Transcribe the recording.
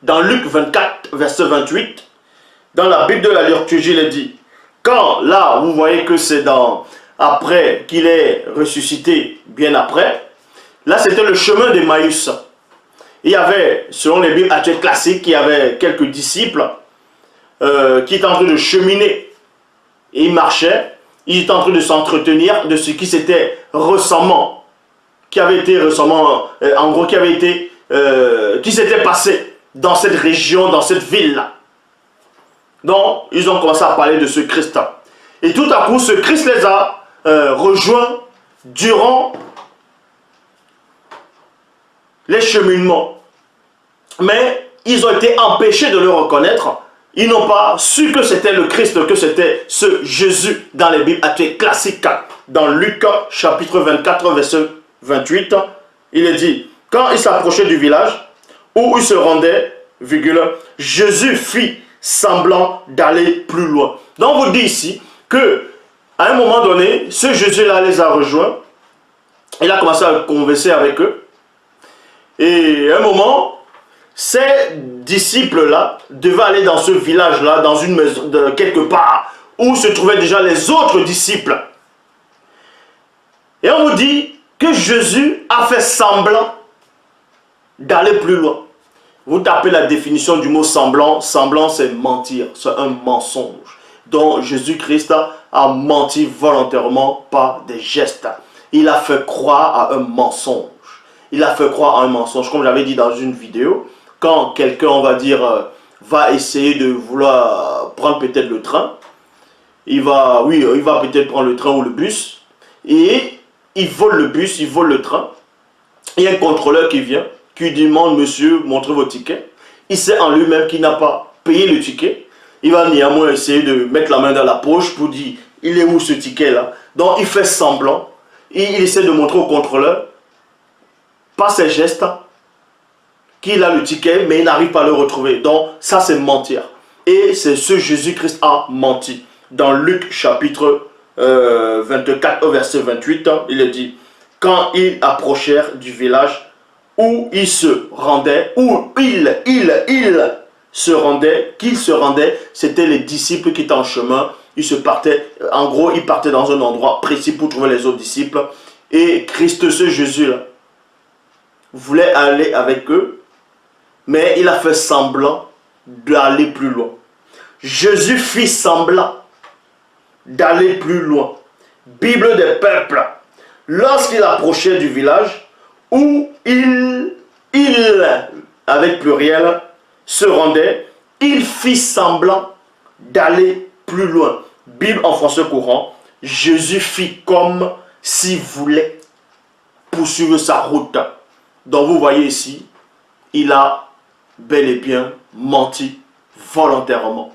dans Luc 24, verset 28, dans la Bible de la liturgie, il est dit, quand là, vous voyez que c'est après qu'il est ressuscité, bien après, là c'était le chemin d'Emmaüs. Il y avait, selon les Bibles actuelles classiques, il y avait quelques disciples qui étaient en train de cheminer. Et ils marchaient, ils étaient en train de s'entretenir de ce qui s'était récemment, qui s'était passé dans cette région, dans cette ville-là. Donc, ils ont commencé à parler de ce Christ. Et tout à coup, ce Christ les a rejoints durant les cheminements. Mais ils ont été empêchés de le reconnaître. Ils n'ont pas su que c'était le Christ, que c'était ce Jésus dans les Bibles actuelles classiques. Dans Luc chapitre 24, verset 28, il est dit, quand il s'approchait du village où il se rendait, Jésus fit semblant d'aller plus loin. Donc on vous dit ici que à un moment donné, ce Jésus-là les a rejoints. Il a commencé à converser avec eux. Et à un moment, ces disciples-là devaient aller dans ce village-là, dans une maison, quelque part, où se trouvaient déjà les autres disciples. Et on vous dit que Jésus a fait semblant d'aller plus loin. Vous tapez la définition du mot semblant. Semblant, c'est mentir, c'est un mensonge. Donc Jésus-Christ a menti volontairement par des gestes. Il a fait croire à un mensonge. Il a fait croire à un mensonge. Comme j'avais dit dans une vidéo, quand quelqu'un, on va dire, va essayer de vouloir prendre peut-être le train, il va peut-être prendre le train ou le bus, et il vole le bus, il vole le train. Il y a un contrôleur qui vient, qui lui demande, monsieur, montrez vos tickets. Il sait en lui-même qu'il n'a pas payé le ticket. Il va néanmoins essayer de mettre la main dans la poche pour dire, il est où ce ticket-là? Donc il fait semblant, et il essaie de montrer au contrôleur, par ses gestes, qu'il a le ticket, mais il n'arrive pas à le retrouver. Donc ça c'est mentir. Et c'est ce Jésus-Christ a menti. Dans Luc chapitre 24 au verset 28, il est dit, quand ils approchèrent du village où ils se rendaient, qu'ils se rendaient, c'était les disciples qui étaient en chemin. Ils se partaient, en gros, ils partaient dans un endroit précis pour trouver les autres disciples. Et Christ, ce Jésus-là, voulait aller avec eux, mais il a fait semblant d'aller plus loin. Jésus fit semblant d'aller plus loin. Bible des peuples. Lorsqu'il approchait du village où il, avec pluriel, se rendait, il fit semblant d'aller plus loin. Bible en français courant, Jésus fit comme s'il voulait poursuivre sa route. Donc vous voyez ici, il a bel et bien menti volontairement.